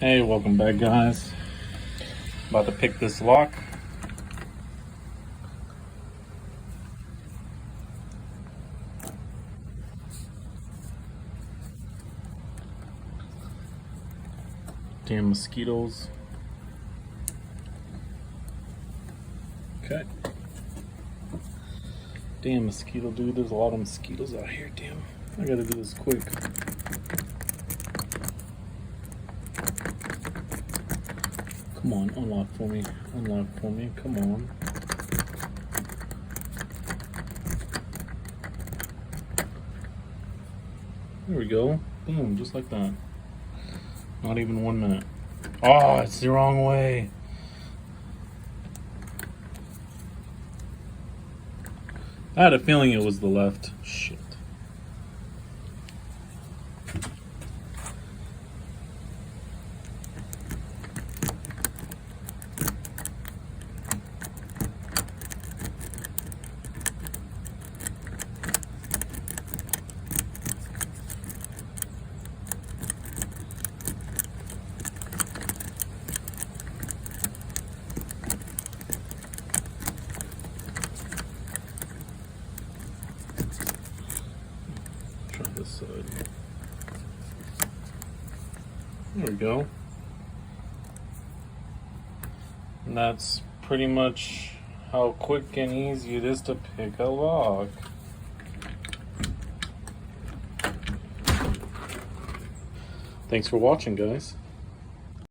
Hey, welcome back, guys. About to pick this lock. Damn mosquitoes. Okay. Damn mosquito, dude. There's a lot of mosquitoes out here. Damn. I gotta do this quick. Come on, unlock for me. Unlock for me. Come on. There we go. Boom, just like that. Not even 1 minute. Oh, it's the wrong way. I had a feeling it was the left. Shit. Try this side. There we go. And that's pretty much how quick and easy it is to pick a lock. Thanks for watching, guys.